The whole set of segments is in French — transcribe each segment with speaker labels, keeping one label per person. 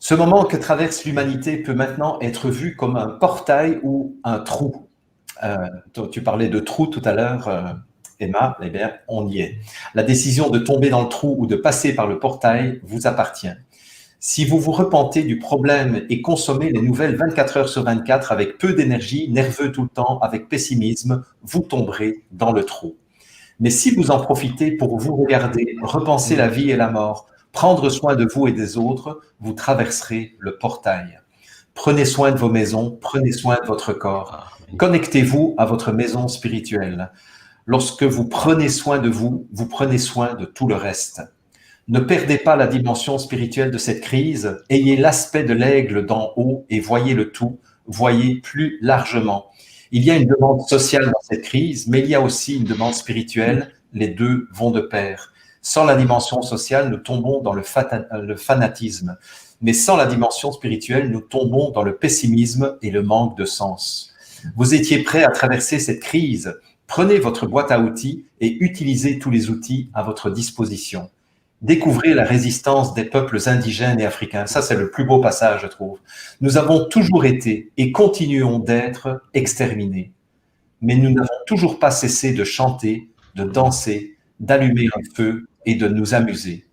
Speaker 1: Ce moment que traverse l'humanité peut maintenant être vu comme un portail ou un trou. Tu parlais de trou tout à l'heure, Emma, eh bien, on y est. La décision de tomber dans le trou ou de passer par le portail vous appartient. Si vous vous repentez du problème et consommez les nouvelles 24 heures sur 24 avec peu d'énergie, nerveux tout le temps, avec pessimisme, vous tomberez dans le trou. Mais si vous en profitez pour vous regarder, repenser la vie et la mort, prendre soin de vous et des autres, vous traverserez le portail. Prenez soin de vos maisons, prenez soin de votre corps. Connectez-vous à votre maison spirituelle. Lorsque vous prenez soin de vous, vous prenez soin de tout le reste. Ne perdez pas la dimension spirituelle de cette crise, ayez l'aspect de l'aigle d'en haut et voyez le tout, voyez plus largement. Il y a une demande sociale dans cette crise, mais il y a aussi une demande spirituelle, les deux vont de pair. Sans la dimension sociale, nous tombons dans le fanatisme, mais sans la dimension spirituelle, nous tombons dans le pessimisme et le manque de sens. Vous étiez prêt à traverser cette crise, prenez votre boîte à outils et utilisez tous les outils à votre disposition. Découvrez la résistance des peuples indigènes et africains. Ça, c'est le plus beau passage, je trouve. Nous avons toujours été et continuons d'être exterminés. Mais nous n'avons toujours pas cessé de chanter, de danser, d'allumer un feu et de nous amuser.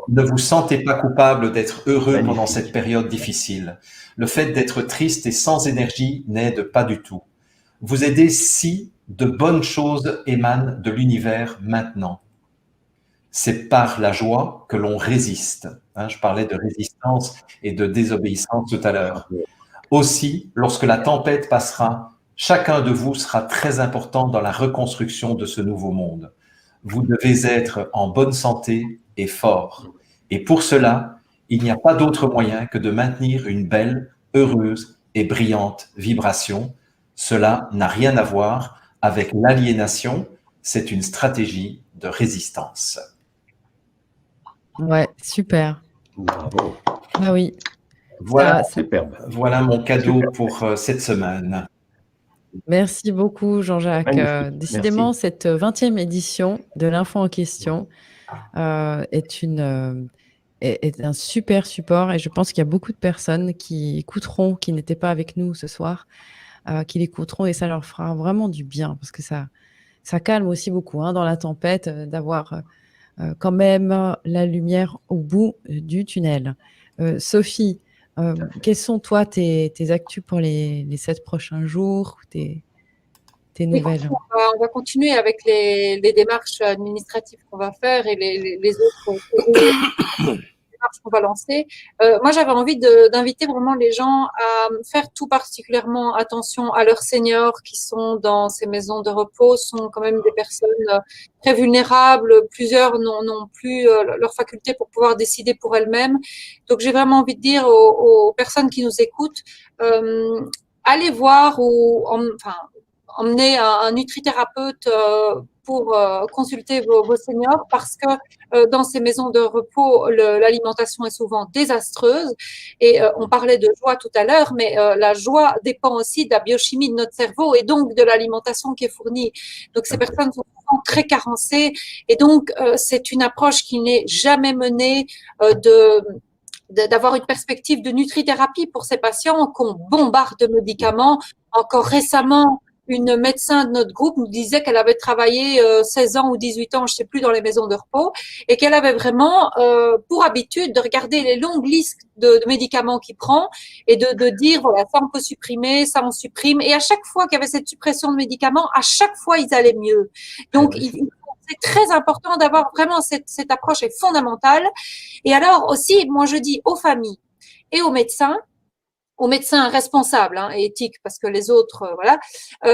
Speaker 1: Ne vous sentez pas coupable d'être heureux pendant cette période difficile. Le fait d'être triste et sans énergie n'aide pas du tout. Vous aidez si de bonnes choses émanent de l'univers maintenant. C'est par la joie que l'on résiste. Je parlais de résistance et de désobéissance tout à l'heure. Aussi, lorsque la tempête passera, chacun de vous sera très important dans la reconstruction de ce nouveau monde. Vous devez être en bonne santé et fort. Et pour cela, il n'y a pas d'autre moyen que de maintenir une belle, heureuse et brillante vibration. Cela n'a rien à voir avec l'aliénation, c'est une stratégie de résistance.
Speaker 2: Ouais, super.
Speaker 3: Bravo.
Speaker 2: Ah oui.
Speaker 1: Voilà,
Speaker 3: superbe.
Speaker 1: Voilà mon cadeau pour cette semaine.
Speaker 2: Merci beaucoup, Jean-Jacques. Décidément,
Speaker 3: Merci.
Speaker 2: cette 20e édition de l'Info en question est un super support et je pense qu'il y a beaucoup de personnes qui écouteront, qui n'étaient pas avec nous ce soir, qui l'écouteront et ça leur fera vraiment du bien parce que ça calme aussi beaucoup dans la tempête d'avoir quand même la lumière au bout du tunnel. Sophie, quelles sont toi tes actus pour les 7 prochains jours, tes nouvelles?
Speaker 4: On va continuer avec les démarches administratives qu'on va faire et les autres démarches qu'on va lancer. Moi, j'avais envie d'inviter vraiment les gens à faire tout particulièrement attention à leurs seniors qui sont dans ces maisons de repos, sont quand même des personnes très vulnérables. Plusieurs n'ont plus leur faculté pour pouvoir décider pour elles-mêmes. Donc, j'ai vraiment envie de dire aux personnes qui nous écoutent, allez voir emmener un nutrithérapeute pour consulter vos seniors parce que dans ces maisons de repos, l'alimentation est souvent désastreuse. Et on parlait de joie tout à l'heure, mais la joie dépend aussi de la biochimie de notre cerveau et donc de l'alimentation qui est fournie. Donc ces personnes sont souvent très carencées et donc c'est une approche qui n'est jamais menée d'avoir une perspective de nutrithérapie pour ces patients qu'on bombarde de médicaments. Encore récemment, une médecin de notre groupe nous disait qu'elle avait travaillé 16 ans ou 18 ans, je sais plus, dans les maisons de repos et qu'elle avait vraiment pour habitude de regarder les longues listes de médicaments qu'il prend et de dire, voilà, ça on peut supprimer, ça on supprime. Et à chaque fois qu'il y avait cette suppression de médicaments, à chaque fois, ils allaient mieux. Donc, c'est très important d'avoir vraiment cette approche est fondamentale. Et alors aussi, moi je dis aux familles et aux médecins responsables et éthiques, parce que les autres, voilà,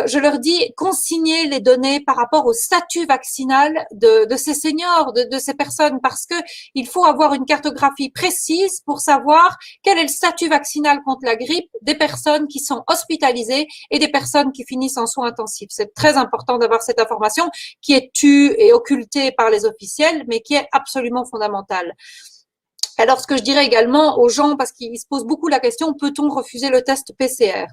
Speaker 4: je leur dis consignez les données par rapport au statut vaccinal de ces seniors, de ces personnes, parce que il faut avoir une cartographie précise pour savoir quel est le statut vaccinal contre la grippe des personnes qui sont hospitalisées et des personnes qui finissent en soins intensifs. C'est très important d'avoir cette information qui est tue et occultée par les officiels, mais qui est absolument fondamentale. Alors, ce que je dirais également aux gens, parce qu'ils se posent beaucoup la question, peut-on refuser le test PCR?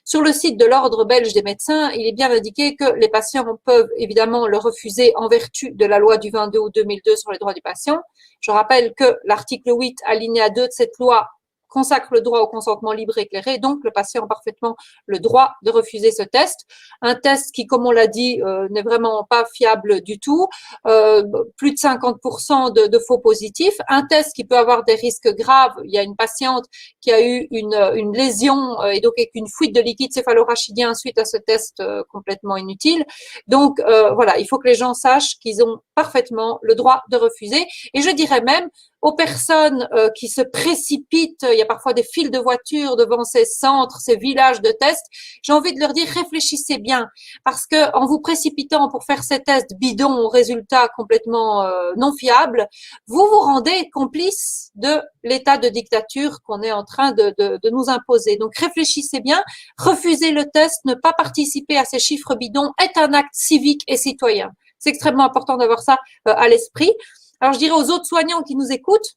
Speaker 4: Sur le site de l'Ordre belge des médecins, il est bien indiqué que les patients peuvent évidemment le refuser en vertu de la loi du 22 août 2002 sur les droits du patient. Je rappelle que l'article 8, alinéa 2 de cette loi consacre le droit au consentement libre et éclairé, donc le patient a parfaitement le droit de refuser ce test. Un test qui, comme on l'a dit, n'est vraiment pas fiable du tout, plus de 50% de faux positifs, un test qui peut avoir des risques graves. Il y a une patiente qui a eu une lésion et donc avec une fuite de liquide céphalorachidien suite à ce test complètement inutile. Donc voilà, il faut que les gens sachent qu'ils ont parfaitement le droit de refuser. Et je dirais même aux personnes qui se précipitent, il y a parfois des files de voitures devant ces centres, ces villages de tests, j'ai envie de leur dire réfléchissez bien, parce que en vous précipitant pour faire ces tests bidons aux résultats complètement non fiables, vous vous rendez complice de l'état de dictature qu'on est en train de nous imposer. Donc réfléchissez bien, refuser le test, ne pas participer à ces chiffres bidons est un acte civique et citoyen. C'est extrêmement important d'avoir ça à l'esprit. Alors, je dirais aux autres soignants qui nous écoutent,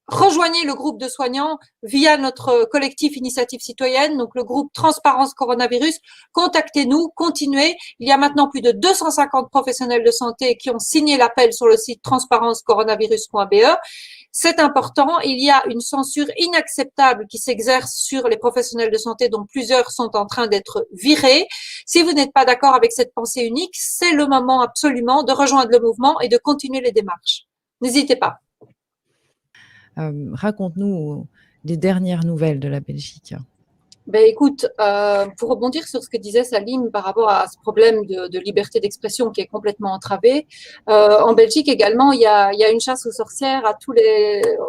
Speaker 4: rejoignez le groupe de soignants via notre collectif Initiative Citoyenne, donc le groupe Transparence Coronavirus. Contactez-nous, continuez. Il y a maintenant plus de 250 professionnels de santé qui ont signé l'appel sur le site transparencecoronavirus.be. C'est important. Il y a une censure inacceptable qui s'exerce sur les professionnels de santé, dont plusieurs sont en train d'être virés. Si vous n'êtes pas d'accord avec cette pensée unique, c'est le moment absolument de rejoindre le mouvement et de continuer les démarches. N'hésitez pas.
Speaker 2: Raconte-nous les dernières nouvelles de la Belgique.
Speaker 4: Ben écoute, pour rebondir sur ce que disait Salim par rapport à ce problème de liberté d'expression qui est complètement entravé, en Belgique également, il y a une chasse aux sorcières à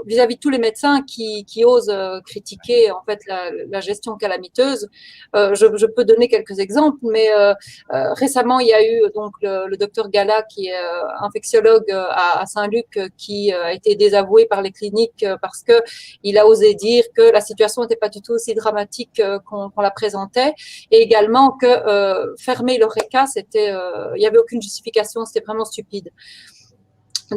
Speaker 4: vis-à-vis de tous les médecins qui osent critiquer en fait la gestion calamiteuse. Je peux donner quelques exemples, mais récemment il y a eu donc le docteur Gala qui est infectiologue à Saint-Luc qui a été désavoué par les cliniques parce que il a osé dire que la situation n'était pas du tout aussi dramatique qu'on la présentait, et également que fermer l'ORECA, il n'y avait aucune justification, c'était vraiment stupide.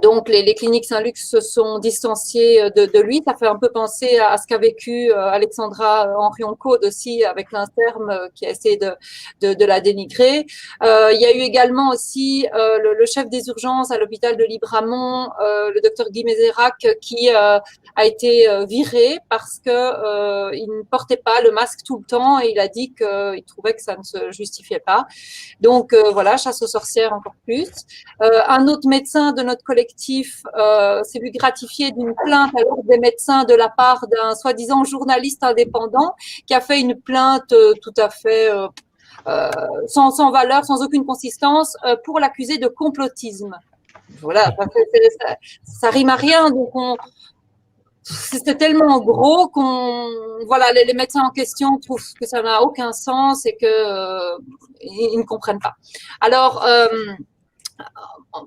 Speaker 4: Donc, les cliniques Saint-Luc se sont distanciées de lui. Ça fait un peu penser à ce qu'a vécu Alexandra Henrion-Caude aussi avec l'Interme qui a essayé de la dénigrer. Il y a eu également aussi le chef des urgences à l'hôpital de Libramont, le docteur Guy Mézérac, qui a été viré parce que il ne portait pas le masque tout le temps et il a dit qu'il trouvait que ça ne se justifiait pas. Donc, voilà, chasse aux sorcières encore plus. Un autre médecin de notre collectif s'est vu gratifié d'une plainte à l'ordre des médecins de la part d'un soi-disant journaliste indépendant qui a fait une plainte tout à fait sans valeur, sans aucune consistance, pour l'accuser de complotisme. Voilà, ça rime à rien, donc c'était tellement gros voilà, les médecins en question trouvent que ça n'a aucun sens et que ils ne comprennent pas. Alors,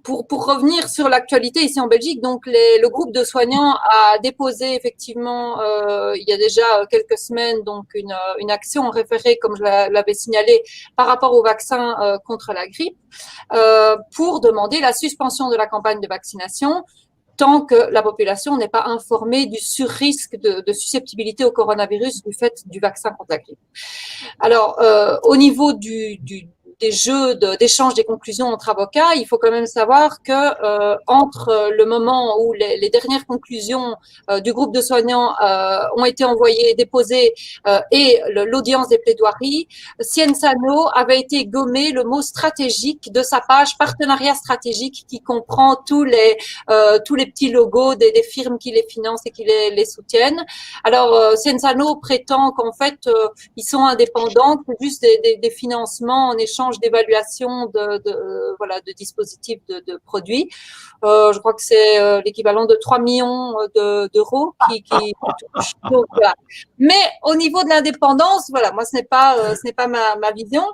Speaker 4: pour revenir sur l'actualité ici en Belgique, donc le groupe de soignants a déposé effectivement il y a déjà quelques semaines donc une action en référé, comme je l'avais signalé, par rapport au vaccin contre la grippe, pour demander la suspension de la campagne de vaccination tant que la population n'est pas informée du surrisque de susceptibilité au coronavirus du fait du vaccin contre la grippe. Alors, au niveau des jeux d'échange des conclusions entre avocats, il faut quand même savoir que entre le moment où les dernières conclusions du groupe de soignants ont été envoyées, déposées et l'audience des plaidoiries, Cienzano avait été gommé le mot stratégique de sa page partenariat stratégique qui comprend tous les petits logos des firmes qui les financent et qui les soutiennent. Alors, Cienzano prétend qu'en fait, ils sont indépendants, que juste des financements en échange d'évaluation de dispositifs de produits. Je crois que c'est l'équivalent de 3 millions d'euros qui touchent. Donc, voilà. Mais au niveau de l'indépendance, voilà, moi ce n'est pas ma vision.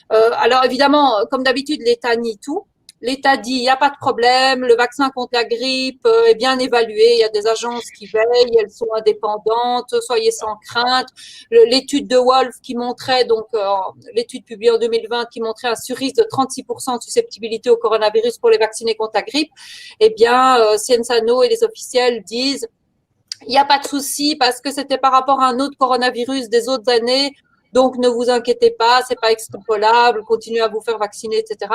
Speaker 4: Alors évidemment, comme d'habitude, l'État nie tout. L'État dit, il n'y a pas de problème, le vaccin contre la grippe est bien évalué, il y a des agences qui veillent, elles sont indépendantes, soyez sans crainte. L'étude de Wolf qui montrait, donc l'étude publiée en 2020, qui montrait un surrisque de 36% de susceptibilité au coronavirus pour les vaccinés contre la grippe, eh bien, Cienzano et les officiels disent, il n'y a pas de souci parce que c'était par rapport à un autre coronavirus des autres années. donc ne vous inquiétez pas, c'est pas extrapolable, continuez à vous faire vacciner, etc.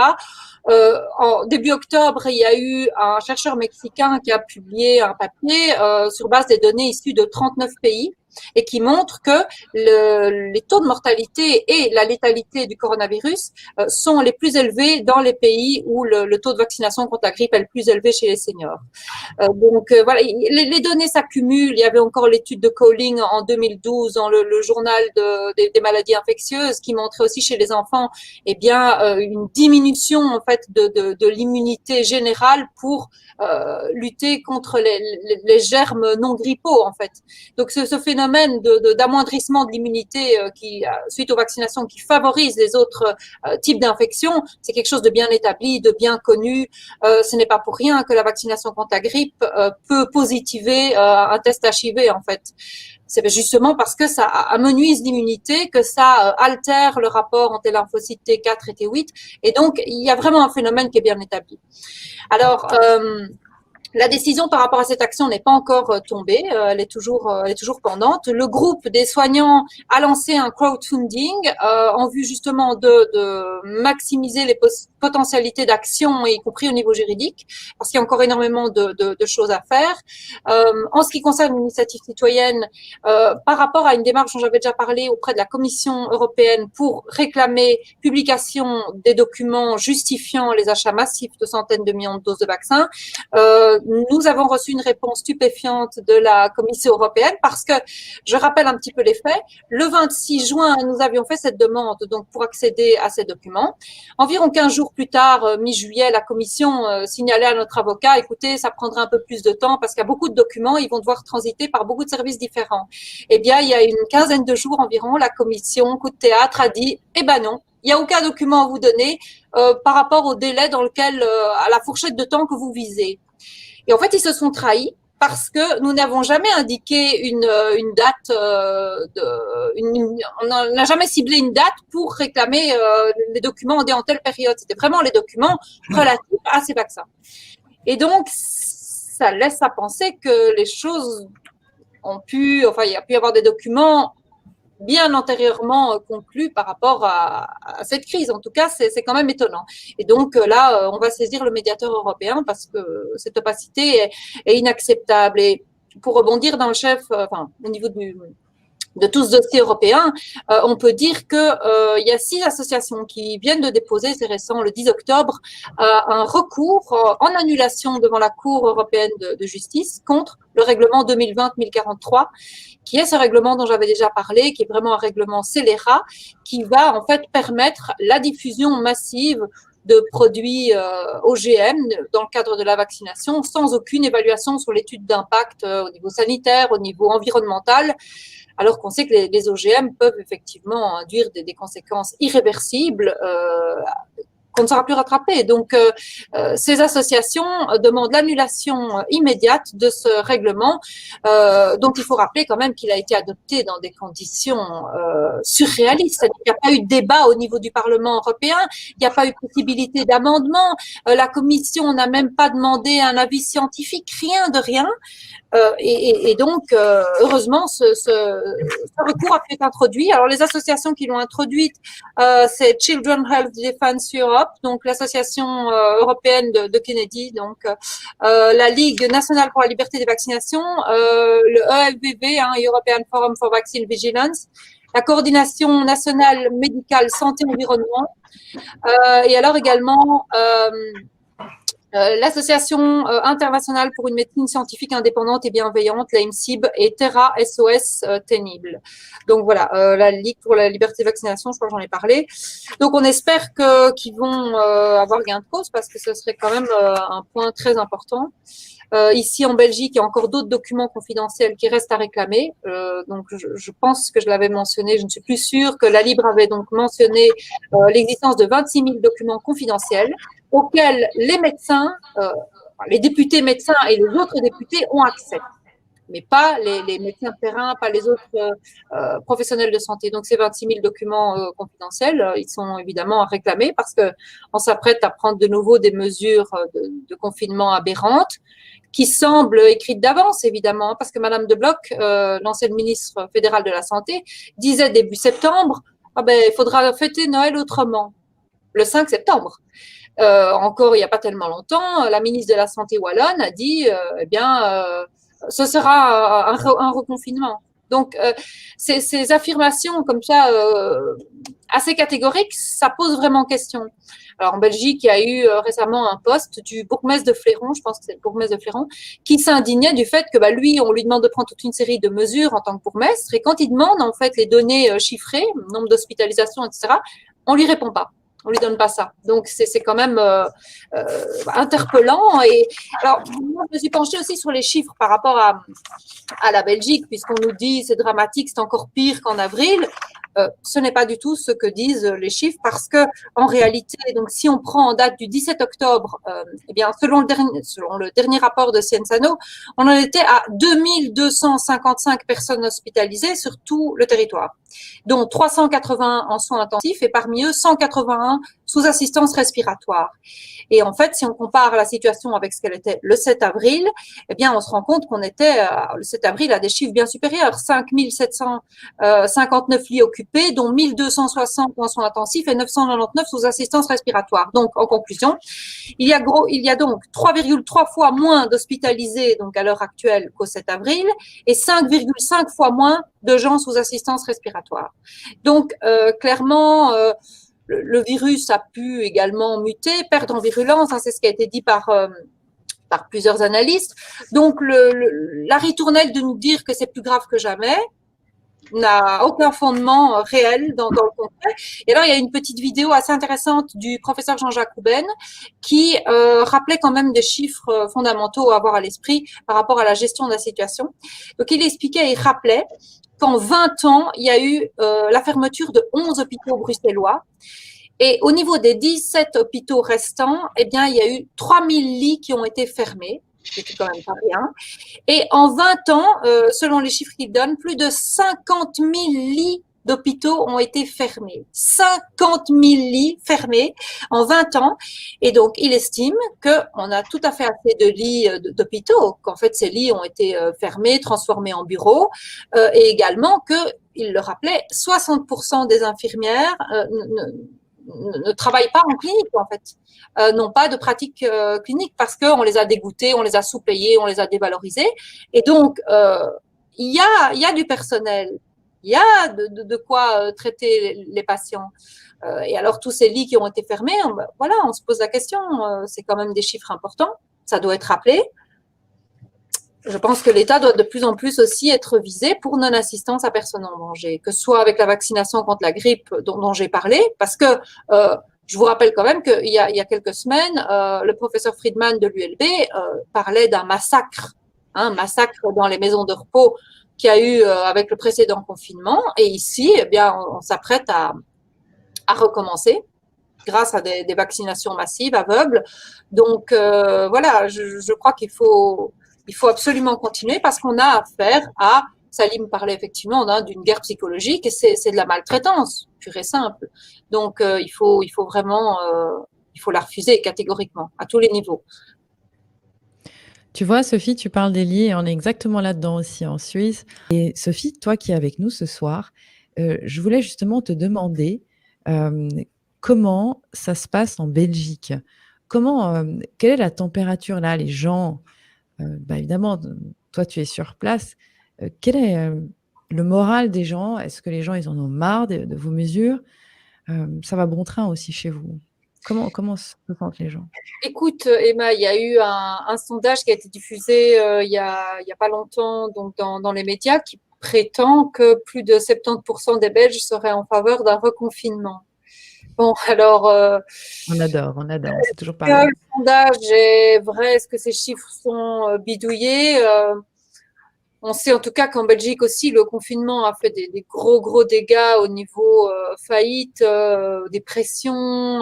Speaker 4: En début octobre, il y a eu un chercheur mexicain qui a publié un papier sur base des données issues de 39 pays et qui montre que les taux de mortalité et la létalité du coronavirus sont les plus élevés dans les pays où le taux de vaccination contre la grippe est le plus élevé chez les seniors. Voilà, les données s'accumulent. Il y avait encore l'étude de Cowling en 2012 dans le journal des maladies infectieuses qui montrait aussi chez les enfants une diminution en fait de l'immunité générale pour lutter contre les germes non grippaux en fait. Donc ce phénomène d'amoindrissement de l'immunité suite aux vaccinations qui favorise les autres types d'infections, c'est quelque chose de bien établi, de bien connu. Ce n'est pas pour rien que la vaccination contre la grippe peut positiver un test HIV en fait. C'est justement parce que ça amenuise l'immunité, que ça altère le rapport entre les lymphocytes T4 et T8, et donc il y a vraiment un phénomène qui est bien établi. Alors la décision par rapport à cette action n'est pas encore tombée, elle est toujours pendante. Le groupe des soignants a lancé un crowdfunding en vue justement de maximiser les potentialités d'action, y compris au niveau juridique, parce qu'il y a encore énormément de choses à faire. En ce qui concerne l'initiative citoyenne, par rapport à une démarche dont j'avais déjà parlé auprès de la Commission européenne pour réclamer publication des documents justifiant les achats massifs de centaines de millions de doses de vaccins, nous avons reçu une réponse stupéfiante de la Commission européenne parce que, je rappelle un petit peu les faits, le 26 juin, nous avions fait cette demande donc pour accéder à ces documents. Environ 15 jours plus tard, mi-juillet, la Commission signalait à notre avocat, écoutez, ça prendra un peu plus de temps parce qu'il y a beaucoup de documents, ils vont devoir transiter par beaucoup de services différents. Eh bien, il y a une quinzaine de jours environ, la Commission, coup de théâtre, a dit, eh ben non, il n'y a aucun document à vous donner par rapport au délai dans lequel, à la fourchette de temps que vous visez. Et en fait, ils se sont trahis parce que nous n'avons jamais indiqué une date, on n'a jamais ciblé une date pour réclamer les documents en telle période. C'était vraiment les documents relatifs à ces vaccins. Et donc, ça laisse à penser que les choses il y a pu y avoir des documents bien antérieurement conclus par rapport à cette crise. En tout cas, c'est quand même étonnant. Et donc là, on va saisir le médiateur européen parce que cette opacité est inacceptable. Et pour rebondir dans le chef, au niveau de tout ce dossier européen, on peut dire que il y a 6 associations qui viennent de déposer, c'est récent, le 10 octobre, un recours en annulation devant la Cour européenne de justice contre le règlement 2020-1043, qui est ce règlement dont j'avais déjà parlé, qui est vraiment un règlement scélérat, qui va en fait permettre la diffusion massive de produits OGM dans le cadre de la vaccination, sans aucune évaluation sur l'étude d'impact au niveau sanitaire, au niveau environnemental, alors qu'on sait que les OGM peuvent effectivement induire des conséquences irréversibles qu'on ne sera plus rattrapé. Donc, ces associations demandent l'annulation immédiate de ce règlement, dont il faut rappeler quand même qu'il a été adopté dans des conditions surréalistes. C'est-à-dire qu'il n'y a pas eu de débat au niveau du Parlement européen, il n'y a pas eu possibilité d'amendement, la Commission n'a même pas demandé un avis scientifique, rien de rien. Et donc, heureusement, ce recours a pu être introduit. Alors, les associations qui l'ont introduite, c'est Children Health Defense Europe, donc l'association européenne de Kennedy, donc la Ligue nationale pour la liberté des vaccinations, le EFVV, European Forum for Vaccine Vigilance, la coordination nationale médicale santé-environnement, et alors également l'Association internationale pour une médecine scientifique indépendante et bienveillante, la IMSIB, et Terra SOS Ténible. Donc voilà, la Ligue pour la liberté de vaccination, je crois que j'en ai parlé. Donc on espère qu'ils vont avoir gain de cause parce que ce serait quand même un point très important. Ici en Belgique, il y a encore d'autres documents confidentiels qui restent à réclamer. Donc je pense que je l'avais mentionné, je ne suis plus sûre que la Libre avait donc mentionné l'existence de 26 000 documents confidentiels auxquels les médecins, les députés médecins et les autres députés ont accès. mais pas les médecins de terrain, pas les autres professionnels de santé. Donc, ces 26 000 documents confidentiels, ils sont évidemment à réclamer parce qu'on s'apprête à prendre de nouveau des mesures de confinement aberrantes qui semblent écrites d'avance, évidemment, parce que Madame De Bloch, l'ancienne ministre fédérale de la Santé, disait début septembre, ah ben, il faudra fêter Noël autrement, le 5 septembre. Encore il n'y a pas tellement longtemps, la ministre de la Santé wallonne a dit, eh bien, ce sera un reconfinement. Donc, ces affirmations comme ça, assez catégoriques, ça pose vraiment question. Alors, en Belgique, il y a eu récemment un poste du bourgmestre de Fléron, je pense que c'est le bourgmestre de Fléron, qui s'indignait du fait que lui, on lui demande de prendre toute une série de mesures en tant que bourgmestre, et quand il demande en fait les données chiffrées, nombre d'hospitalisations, etc., on lui répond pas. On lui donne pas ça. Donc, c'est quand même interpellant. Et alors, moi, je me suis penchée aussi sur les chiffres par rapport à la Belgique, puisqu'on nous dit c'est dramatique, c'est encore pire qu'en avril. Ce n'est pas du tout ce que disent les chiffres parce que en réalité, donc si on prend en date du 17 octobre, eh bien selon le dernier rapport de Cienzano, on en était à 2255 personnes hospitalisées sur tout le territoire, dont 380 en soins intensifs et parmi eux 181 sous assistance respiratoire. Et en fait, si on compare la situation avec ce qu'elle était le 7 avril, eh bien, on se rend compte qu'on était le 7 avril à des chiffres bien supérieurs, 5 759 lits occupés, dont 1 260 en soins intensifs et 999 sous assistance respiratoire. Donc, en conclusion, il y a donc 3,3 fois moins d'hospitalisés donc à l'heure actuelle qu'au 7 avril et 5,5 fois moins de gens sous assistance respiratoire. Donc, clairement, le virus a pu également muter, perdre en virulence, hein, c'est ce qui a été dit par plusieurs analystes. Donc, la ritournelle de nous dire que c'est plus grave que jamais n'a aucun fondement réel dans le concret. Et alors, il y a une petite vidéo assez intéressante du professeur Jean-Jacques Houben qui rappelait quand même des chiffres fondamentaux à avoir à l'esprit par rapport à la gestion de la situation. Donc, il expliquait, il rappelait qu'en 20 ans, il y a eu la fermeture de 11 hôpitaux bruxellois. Et au niveau des 17 hôpitaux restants, eh bien, il y a eu 3000 lits qui ont été fermés, ce qui est quand même pas rien. Et en 20 ans, selon les chiffres qu'il donne, plus de 50 000 lits d'hôpitaux ont été fermés. 50 000 lits fermés en 20 ans. Et donc, il estime qu'on a tout à fait assez de lits d'hôpitaux, qu'en fait, ces lits ont été fermés, transformés en bureaux, et également que, il le rappelait, 60% des infirmières ne travaillent pas en clinique, en fait, n'ont pas de pratique clinique parce qu'on les a dégoûtés, on les a sous-payés, on les a dévalorisés. Et donc, il y a du personnel, il y a de quoi traiter les patients. Et alors, tous ces lits qui ont été fermés, voilà, on se pose la question, c'est quand même des chiffres importants, ça doit être rappelé. Je pense que l'État doit de plus en plus aussi être visé pour non-assistance à personnes en danger, que ce soit avec la vaccination contre la grippe dont j'ai parlé, parce que je vous rappelle quand même qu'il y a quelques semaines, le professeur Friedman de l'ULB parlait d'un massacre, massacre dans les maisons de repos qu'il y a eu avec le précédent confinement. Et ici, eh bien, on s'apprête à recommencer grâce à des vaccinations massives, aveugles. Donc, voilà, je crois qu'il faut absolument continuer parce qu'on a affaire à, Salim parlait effectivement d'une guerre psychologique et c'est de la maltraitance, pure et simple. Donc, il faut vraiment, il faut la refuser catégoriquement, à tous les niveaux.
Speaker 2: Tu vois, Sophie, tu parles des lits et on est exactement là-dedans aussi en Suisse. Et Sophie, toi qui es avec nous ce soir, je voulais justement te demander comment ça se passe en Belgique. Quelle est la température là, les gens évidemment, toi, tu es sur place. Quel est le moral des gens? Est-ce que les gens, ils en ont marre de vos mesures? Ça va bon train aussi chez vous. Comment se sentent les gens?
Speaker 4: Écoute, Emma, il y a eu un sondage qui a été diffusé il y a pas longtemps donc dans les médias qui prétend que plus de 70% des Belges seraient en faveur d'un reconfinement. Bon, alors…
Speaker 2: on adore, c'est toujours pareil.
Speaker 4: Le sondage est vrai, est-ce que ces chiffres sont bidouillés? On sait en tout cas qu'en Belgique aussi, le confinement a fait des gros dégâts au niveau faillite, dépression,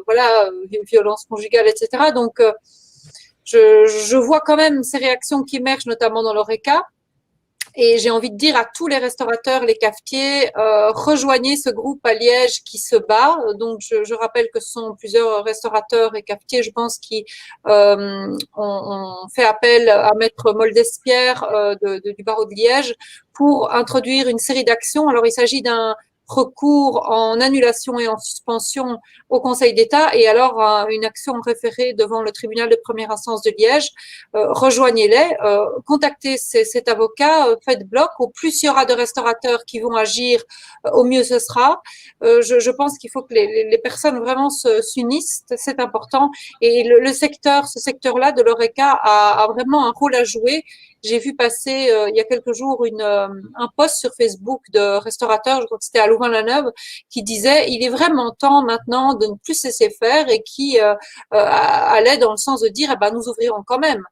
Speaker 4: voilà, violence conjugale, etc. Donc, je vois quand même ces réactions qui émergent, notamment dans l'ORECA, Et j'ai envie de dire à tous les restaurateurs, les cafetiers, rejoignez ce groupe à Liège qui se bat. Donc, je rappelle que ce sont plusieurs restaurateurs et cafetiers, je pense, qui ont fait appel à Maître Moldespierre du barreau de Liège pour introduire une série d'actions. Alors, il s'agit d'un recours en annulation et en suspension au Conseil d'État et alors une action référée devant le tribunal de première instance de Liège. Rejoignez-les, contactez cet avocat, faites bloc. Au plus il y aura de restaurateurs qui vont agir, au mieux ce sera. Je pense qu'il faut que les personnes vraiment s'unissent, c'est important. Et ce secteur-là de l'ORECA a vraiment un rôle à jouer. J'ai vu passer il y a quelques jours un post sur Facebook de restaurateurs, je crois que c'était à Louvain-la-Neuve, qui disait il est vraiment temps maintenant de ne plus se laisser faire et qui allait dans le sens de dire nous ouvrirons quand même.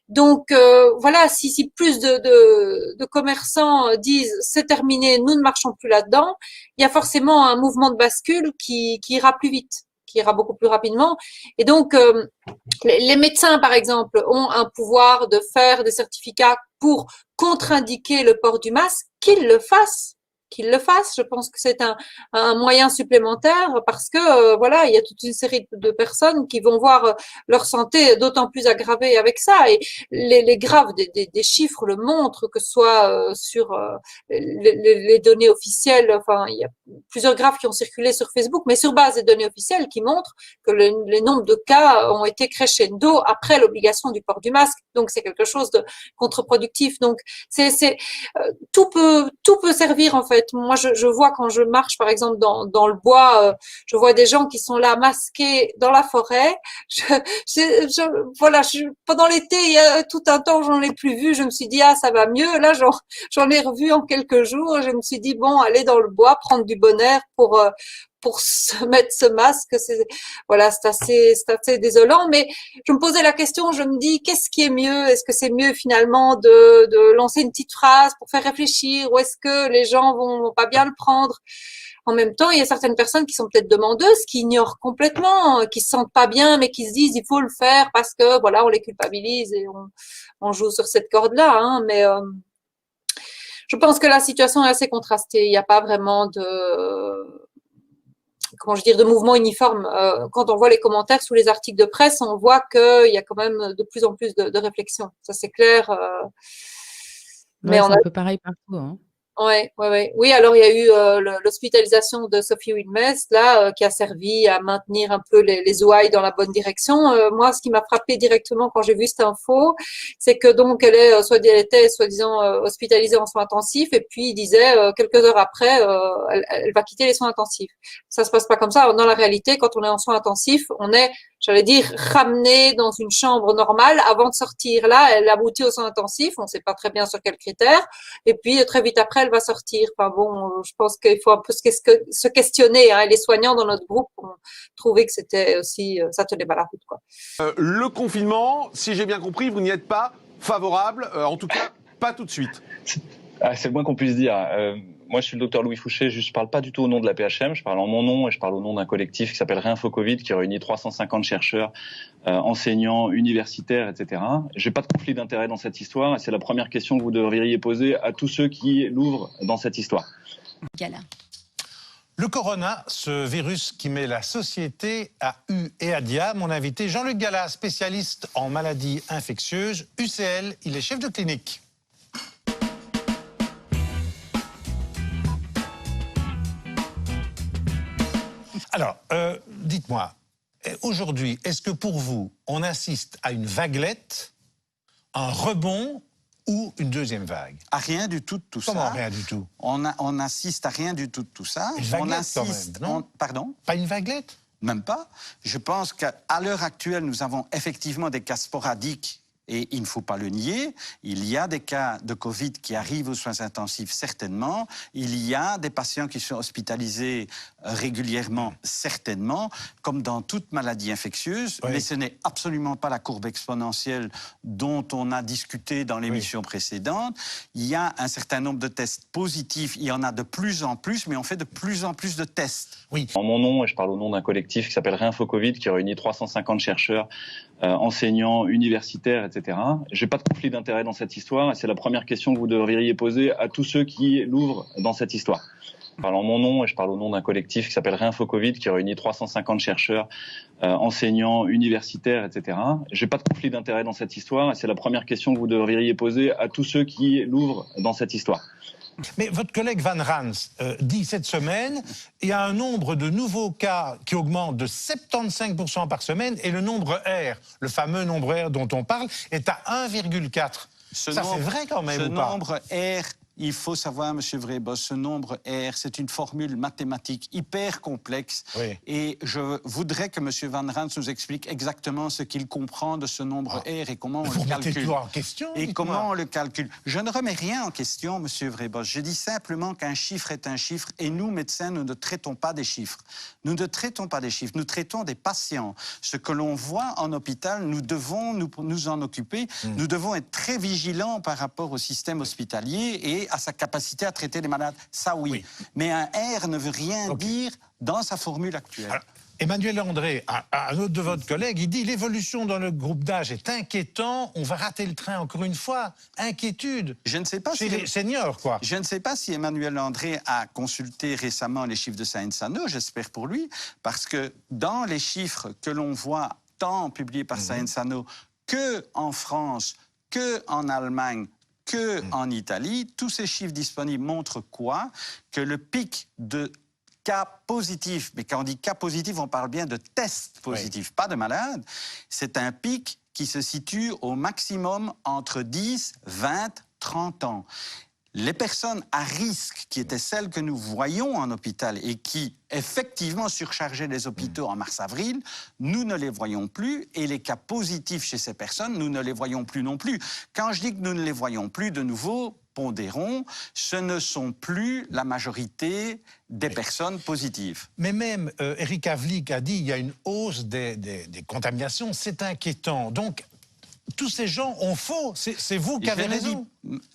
Speaker 4: Donc voilà, si plus de commerçants disent c'est terminé, nous ne marchons plus là-dedans, il y a forcément un mouvement de bascule qui ira plus vite, qui ira beaucoup plus rapidement. Et donc les médecins, par exemple, ont un pouvoir de faire des certificats pour contre-indiquer le port du masque, qu'ils le fassent. Je pense que c'est un moyen supplémentaire parce que voilà, il y a toute une série de personnes qui vont voir leur santé d'autant plus aggravée avec ça. Et les graves des chiffres le montrent, que ce soit sur les données officielles. Enfin, il y a plusieurs graphes qui ont circulé sur Facebook, mais sur base des données officielles qui montrent que les nombres de cas ont été crescendo après l'obligation du port du masque. Donc c'est quelque chose de contre-productif. Donc tout peut servir en fait. Moi, je vois quand je marche, par exemple, dans le bois, je vois des gens qui sont là masqués dans la forêt. Voilà, pendant l'été, il y a tout un temps, j'en ai plus vu. Je me suis dit, ça va mieux. Là, j'en ai revu en quelques jours. Je me suis dit, bon, aller dans le bois, prendre du bon air pour se mettre ce masque, c'est assez désolant. Mais je me posais la question, je me dis, qu'est-ce qui est mieux? Est-ce que c'est mieux finalement de lancer une petite phrase pour faire réfléchir, ou est-ce que les gens vont pas bien le prendre? En même temps, il y a certaines personnes qui sont peut-être demandeuses, qui ignorent complètement, qui se sentent pas bien, mais qui se disent il faut le faire parce que voilà, on les culpabilise et on joue sur cette corde-là. Hein, mais je pense que la situation est assez contrastée. Il n'y a pas vraiment de mouvement uniforme. Quand on voit les commentaires sous les articles de presse, on voit qu'il y a quand même de plus en plus de réflexion. Ça, c'est clair.
Speaker 2: Mais c'est un peu pareil partout. Hein.
Speaker 4: Ouais. Oui, alors il y a eu l'hospitalisation de Sophie Wilmès, là, qui a servi à maintenir un peu les ouailles dans la bonne direction. Moi, ce qui m'a frappé directement quand j'ai vu cette info, c'est que donc elle était soi-disant hospitalisée en soins intensifs, et puis il disait quelques heures après, elle va quitter les soins intensifs. Ça se passe pas comme ça. Dans la réalité, quand on est en soins intensifs, on est, j'allais dire, ramené dans une chambre normale avant de sortir. Là, elle aboutit aux soins intensifs, on ne sait pas très bien sur quels critères, et puis très vite après, elle va sortir. Enfin bon, je pense qu'il faut un peu se questionner. Hein. Les soignants dans notre groupe ont trouvé que c'était aussi, ça tenait pas la route, quoi.
Speaker 3: Le confinement, si j'ai bien compris, vous n'y êtes pas favorable, en tout cas pas tout de suite.
Speaker 5: C'est le moins qu'on puisse dire. Moi, je suis le docteur Louis Fouché, je ne parle pas du tout au nom de la PHM, je parle en mon nom et je parle au nom d'un collectif qui s'appelle Réinfo Covid, qui réunit 350 chercheurs, enseignants, universitaires, etc. Je n'ai pas de conflit d'intérêt dans cette histoire et c'est la première question que vous devriez poser à tous ceux qui l'ouvrent dans cette histoire.
Speaker 6: Gala.
Speaker 7: Le corona, ce virus qui met la société à U et à dia. Mon invité, Jean-Luc Gala, spécialiste en maladies infectieuses, UCL, il est chef de clinique. Alors, dites-moi, aujourd'hui, est-ce que pour vous, on assiste à une vaguelette, un rebond ou une deuxième vague?
Speaker 8: À rien du tout de tout ça.
Speaker 7: Comment rien du tout?
Speaker 8: On assiste à rien du tout de tout ça.
Speaker 7: Une vaguelette
Speaker 8: on assiste,
Speaker 7: quand même, non?
Speaker 8: Pardon?
Speaker 7: Pas une vaguelette?
Speaker 8: Même pas. Je pense qu'à l'heure actuelle, nous avons effectivement des cas sporadiques. Et il ne faut pas le nier, il y a des cas de Covid qui arrivent aux soins intensifs, certainement. Il y a des patients qui sont hospitalisés régulièrement, certainement, comme dans toute maladie infectieuse. Oui. Mais ce n'est absolument pas la courbe exponentielle dont on a discuté dans l'émission précédente. Il y a un certain nombre de tests positifs, il y en a de plus en plus, mais on fait de plus en plus de tests.
Speaker 5: Oui. En mon nom, et je parle au nom d'un collectif qui s'appelle Réinfo Covid, qui réunit 350 chercheurs, enseignants, universitaires, etc. J'ai pas de conflit d'intérêt dans cette histoire et c'est la première question que vous devriez poser à tous ceux qui l'ouvrent dans cette histoire. Je parle en mon nom et je parle au nom d'un collectif qui s'appelle Réinfo Covid, qui réunit 350 chercheurs, enseignants, universitaires, etc. J'ai pas de conflit d'intérêt dans cette histoire et c'est la première question que vous devriez poser à tous ceux qui l'ouvrent dans cette histoire.
Speaker 7: Mais votre collègue Van Rans dit cette semaine, il y a un nombre de nouveaux cas qui augmente de 75% par semaine et le nombre R, le fameux nombre R dont on parle, est à 1,4. Ça, c'est vrai quand même ou pas?
Speaker 8: Ce nombre R, il faut savoir, M. Vrebos, ce nombre R, c'est une formule mathématique hyper complexe.
Speaker 7: Oui.
Speaker 8: Et je voudrais que M. Van Rans nous explique exactement ce qu'il comprend de ce nombre R et comment on
Speaker 7: Vous
Speaker 8: le
Speaker 7: remettez
Speaker 8: calcule.
Speaker 7: tout en question.
Speaker 8: Et comment on le calcule. Je ne remets rien en question, M. Vrebos. Je dis simplement qu'un chiffre est un chiffre et nous, médecins, nous ne traitons pas des chiffres. Nous ne traitons pas des chiffres, nous traitons des patients. Ce que l'on voit en hôpital, nous devons nous en occuper. Nous devons être très vigilants par rapport au système hospitalier et à sa capacité à traiter les malades. Ça, oui. Mais un R ne veut rien dire dans sa formule actuelle.
Speaker 7: Alors, Emmanuel André, un autre de votre collègue, il dit l'évolution dans le groupe d'âge est inquiétant, on va rater le train encore une fois. Inquiétude.
Speaker 8: Je ne sais pas
Speaker 7: chez les seniors, quoi.
Speaker 8: Je ne sais pas si Emmanuel André a consulté récemment les chiffres de Science-Ano, j'espère pour lui, parce que dans les chiffres que l'on voit tant publiés par Science-Ano que en France, que en Allemagne, que en Italie, tous ces chiffres disponibles montrent quoi? Que le pic de cas positifs, mais quand on dit cas positifs, on parle bien de tests positifs, pas de malades, c'est un pic qui se situe au maximum entre 10, 20, 30 ans. Les personnes à risque, qui étaient celles que nous voyons en hôpital et qui effectivement surchargeaient les hôpitaux en mars-avril, nous ne les voyons plus et les cas positifs chez ces personnes, nous ne les voyons plus non plus. Quand je dis que nous ne les voyons plus, de nouveau, pondérons, ce ne sont plus la majorité des personnes positives.
Speaker 7: Mais même Eric Havlik a dit qu'il y a une hausse des contaminations, c'est inquiétant. Donc, tous ces gens ont faux, c'est vous qui avez raison.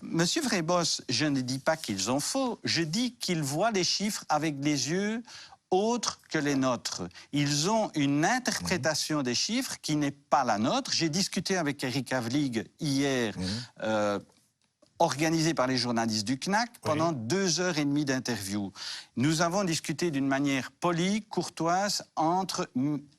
Speaker 8: Monsieur Vrebos, je ne dis pas qu'ils ont faux, je dis qu'ils voient les chiffres avec des yeux autres que les nôtres. Ils ont une interprétation des chiffres qui n'est pas la nôtre. J'ai discuté avec Eric Havlik hier, organisé par les journalistes du CNAC, pendant 2h30 d'interview. Nous avons discuté d'une manière polie, courtoise, entre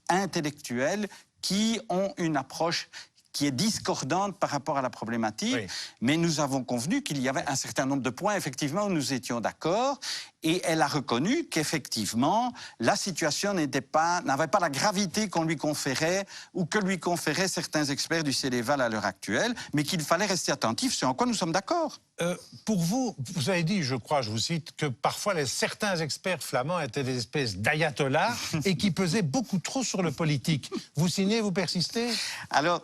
Speaker 8: intellectuels qui ont une approche qui est discordante par rapport à la problématique, mais nous avons convenu qu'il y avait un certain nombre de points, effectivement, où nous étions d'accord, et elle a reconnu qu'effectivement, la situation n'avait pas la gravité qu'on lui conférait, ou que lui conféraient certains experts du Céléval à l'heure actuelle, mais qu'il fallait rester attentif, c'est en quoi nous sommes d'accord.
Speaker 7: Pour vous, vous avez dit, je crois, je vous cite, que parfois certains experts flamands étaient des espèces d'ayatollahs et qui pesaient beaucoup trop sur le politique. Vous signez, vous persistez?
Speaker 8: Alors,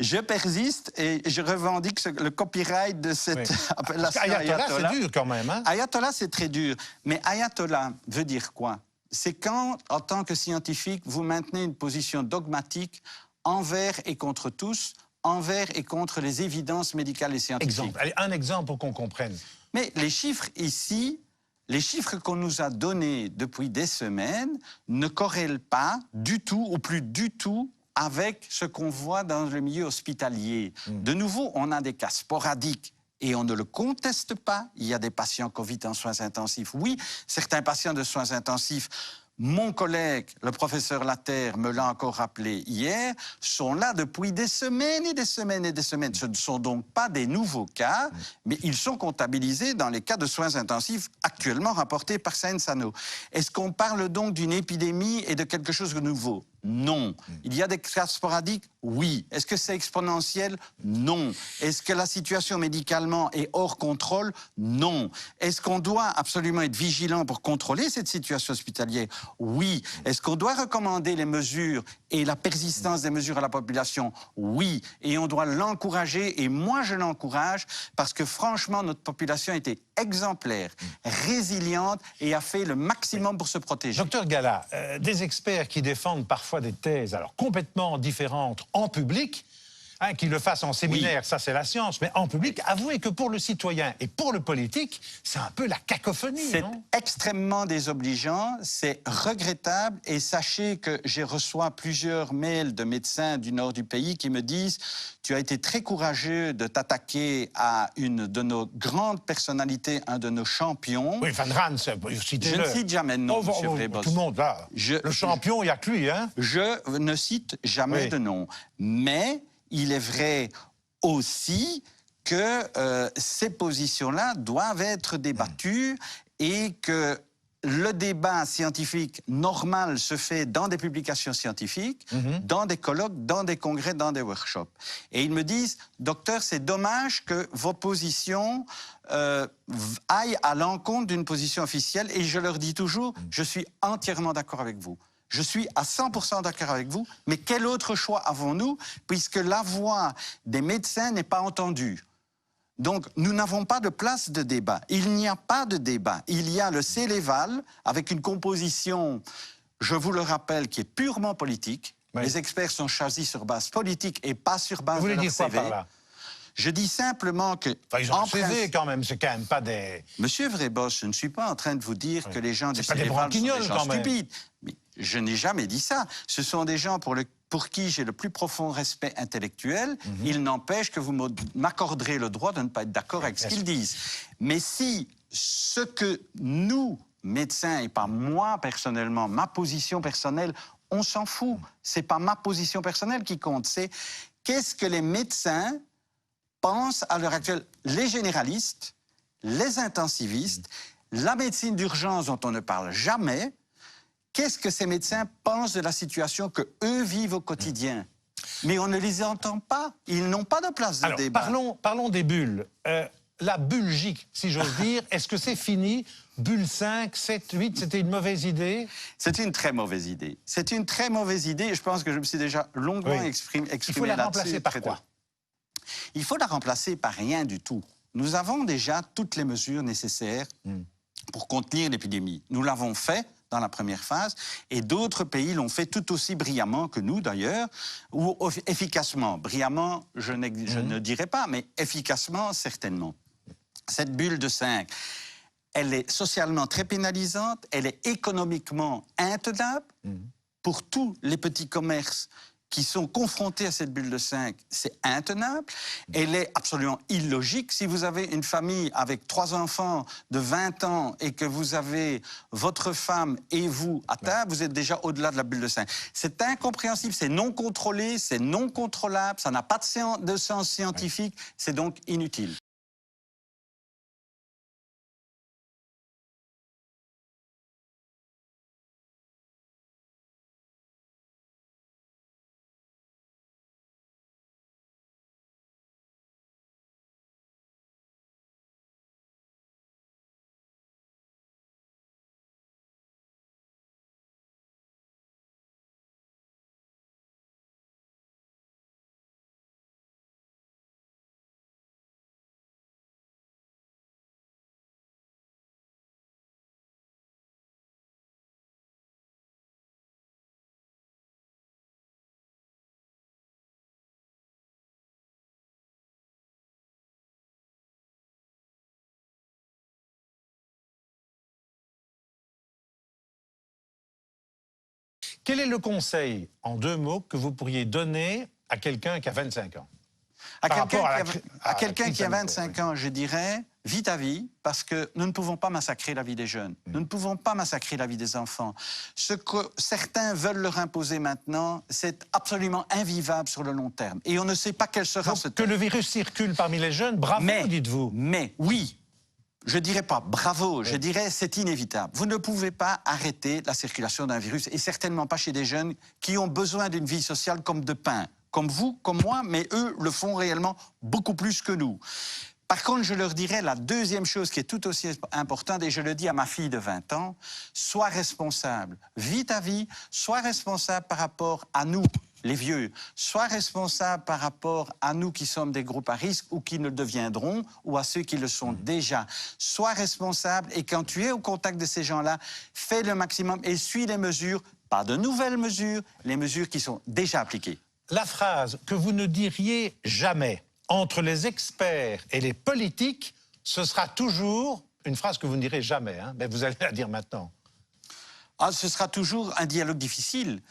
Speaker 8: je persiste et je revendique le copyright de cette appellation
Speaker 7: Ayatollah. C'est dur quand même. Hein?
Speaker 8: Ayatollah, c'est très dur. Mais ayatollah veut dire quoi? C'est quand, en tant que scientifique, vous maintenez une position dogmatique envers et contre tous, envers et contre les évidences médicales et scientifiques.
Speaker 7: Allez, un exemple pour qu'on comprenne.
Speaker 8: Mais les chiffres ici, les chiffres qu'on nous a donnés depuis des semaines ne corrèlent pas du tout, ou plus du tout, avec ce qu'on voit dans le milieu hospitalier. De nouveau, on a des cas sporadiques et on ne le conteste pas. Il y a des patients Covid en soins intensifs. Oui, certains patients de soins intensifs, mon collègue, le professeur Laterre, me l'a encore rappelé hier, sont là depuis des semaines et des semaines et des semaines. Ce ne sont donc pas des nouveaux cas, mais ils sont comptabilisés dans les cas de soins intensifs actuellement rapportés par Science-Ano. Est-ce qu'on parle donc d'une épidémie et de quelque chose de nouveau? Non. Il y a des cas sporadiques? Oui. Est-ce que c'est exponentiel? Non. Est-ce que la situation médicalement est hors contrôle? Non. Est-ce qu'on doit absolument être vigilant pour contrôler cette situation hospitalière? Oui. Est-ce qu'on doit recommander les mesures et la persistance des mesures à la population? Oui. Et on doit l'encourager, et moi je l'encourage, parce que franchement, notre population était exemplaire, résiliente et a fait le maximum pour se protéger.
Speaker 7: Docteur Gala, des experts qui défendent parfois des thèses alors complètement différentes en public Hein, qu'il le fasse en séminaire, ça c'est la science, mais en public, avouez que pour le citoyen et pour le politique, c'est un peu la cacophonie,
Speaker 8: C'est
Speaker 7: non?
Speaker 8: extrêmement désobligeant, c'est regrettable, et sachez que j'ai reçu plusieurs mails de médecins du nord du pays qui me disent « Tu as été très courageux de t'attaquer à une de nos grandes personnalités, un de nos champions. »
Speaker 7: Oui, Van Rans,
Speaker 8: Je ne cite jamais de nom, monsieur Vrébos.
Speaker 7: Tout le monde, là. Le champion, il n'y a que lui, hein?
Speaker 8: Je ne cite jamais
Speaker 7: Oui.
Speaker 8: de nom. Mais il est vrai aussi que ces positions-là doivent être débattues et que le débat scientifique normal se fait dans des publications scientifiques, dans des colloques, dans des congrès, dans des workshops. Et ils me disent, docteur, c'est dommage que vos positions aillent à l'encontre d'une position officielle. Et je leur dis toujours, je suis entièrement d'accord avec vous. Je suis à 100% d'accord avec vous, mais quel autre choix avons-nous, puisque la voix des médecins n'est pas entendue? Donc, nous n'avons pas de place de débat. Il n'y a pas de débat. Il y a le Céléval, avec une composition, je vous le rappelle, qui est purement politique.
Speaker 7: Oui.
Speaker 8: Les experts sont choisis sur base politique et pas sur base
Speaker 7: Vous
Speaker 8: de
Speaker 7: voulez
Speaker 8: leur
Speaker 7: dire quoi
Speaker 8: CV.
Speaker 7: par là?
Speaker 8: Je dis simplement que...
Speaker 7: Enfin, ils ont un CV
Speaker 8: principe-
Speaker 7: quand même, c'est quand même pas des...
Speaker 8: Monsieur Vrébos, je ne suis pas en train de vous dire que les gens du
Speaker 7: C'est pas des
Speaker 8: Céléval sont des
Speaker 7: branquignoles,
Speaker 8: gens
Speaker 7: quand même.
Speaker 8: stupides. Mais je n'ai jamais dit ça. Ce sont des gens pour qui j'ai le plus profond respect intellectuel. Il n'empêche que vous m'accorderez le droit de ne pas être d'accord avec ce qu'ils disent. Mais si ce que nous, médecins, et pas moi personnellement, ma position personnelle, on s'en fout. C'est pas ma position personnelle qui compte. C'est qu'est-ce que les médecins pensent à l'heure actuelle, les généralistes, les intensivistes, la médecine d'urgence dont on ne parle jamais. Qu'est-ce que ces médecins pensent de la situation que eux vivent au quotidien? Mais on ne les entend pas. Ils n'ont pas de place de
Speaker 7: Alors,
Speaker 8: débat.
Speaker 7: parlons des bulles. La bulgique, si j'ose dire, est-ce que c'est fini? Bulle 5, 7, 8, c'était une mauvaise idée?
Speaker 8: C'est une très mauvaise idée. C'est une très mauvaise idée. Je pense que je me suis déjà longuement exprimé
Speaker 7: Il faut la
Speaker 8: là-dessus.
Speaker 7: remplacer par quoi?
Speaker 8: Il faut la remplacer par rien du tout. Nous avons déjà toutes les mesures nécessaires pour contenir l'épidémie. Nous l'avons fait dans la première phase, et d'autres pays l'ont fait tout aussi brillamment que nous d'ailleurs, ou efficacement. Brillamment, je ne dirais pas, mais efficacement, certainement. Cette bulle de 5, elle est socialement très pénalisante, elle est économiquement intenable pour tous les petits commerces qui sont confrontés à cette bulle de 5, c'est intenable. Elle est absolument illogique. Si vous avez une famille avec 3 enfants de 20 ans et que vous avez votre femme et vous à table, vous êtes déjà au-delà de la bulle de 5. C'est incompréhensible, c'est non contrôlé, c'est non contrôlable, ça n'a pas de sens scientifique, c'est donc inutile.
Speaker 7: Quel est le conseil, en 2 mots, que vous pourriez donner à quelqu'un qui a 25 ans?
Speaker 8: À
Speaker 7: Par
Speaker 8: quelqu'un
Speaker 7: rapport à la
Speaker 8: qui
Speaker 7: crise
Speaker 8: a
Speaker 7: sanitaire,
Speaker 8: 25 ans, je dirais, vis ta vie, parce que nous ne pouvons pas massacrer la vie des jeunes. Nous ne pouvons pas massacrer la vie des enfants. Ce que certains veulent leur imposer maintenant, c'est absolument invivable sur le long terme. Et on ne sait pas quel sera
Speaker 7: Donc,
Speaker 8: ce
Speaker 7: que
Speaker 8: terme.
Speaker 7: le virus circule parmi les jeunes, bravo, dites-vous.
Speaker 8: Mais, oui, je dirais pas bravo, je dirais c'est inévitable. Vous ne pouvez pas arrêter la circulation d'un virus, et certainement pas chez des jeunes qui ont besoin d'une vie sociale comme de pain. Comme vous, comme moi, mais eux le font réellement beaucoup plus que nous. Par contre, je leur dirais la deuxième chose qui est tout aussi importante, et je le dis à ma fille de 20 ans, sois responsable. Vis ta vie, sois responsable par rapport à nous, les vieux. Sois responsable par rapport à nous qui sommes des groupes à risque ou qui ne le deviendront, ou à ceux qui le sont déjà. Sois responsable, et quand tu es au contact de ces gens-là, fais le maximum et suis les mesures, pas de nouvelles mesures, les mesures qui sont déjà appliquées.
Speaker 7: la phrase que vous ne diriez jamais entre les experts et les politiques, ce sera toujours une phrase que vous ne direz jamais, hein, mais vous allez la dire maintenant.
Speaker 8: Ah, ce sera toujours un dialogue difficile,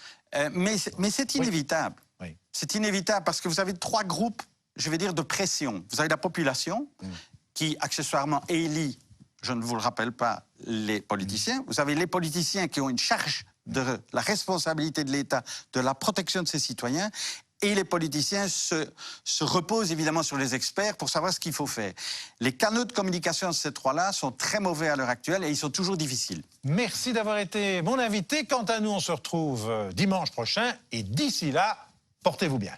Speaker 8: mais c'est inévitable.
Speaker 7: Oui.
Speaker 8: C'est inévitable parce que vous avez 3 groupes, je vais dire, de pression. Vous avez la population qui, accessoirement, élit, je ne vous le rappelle pas, les politiciens. Vous avez les politiciens qui ont une charge de la responsabilité de l'État, de la protection de ses citoyens. Et les politiciens se reposent évidemment sur les experts pour savoir ce qu'il faut faire. Les canaux de communication de ces 3-là sont très mauvais à l'heure actuelle et ils sont toujours difficiles.
Speaker 7: Merci d'avoir été mon invité. Quant à nous, on se retrouve dimanche prochain. Et d'ici là, portez-vous bien.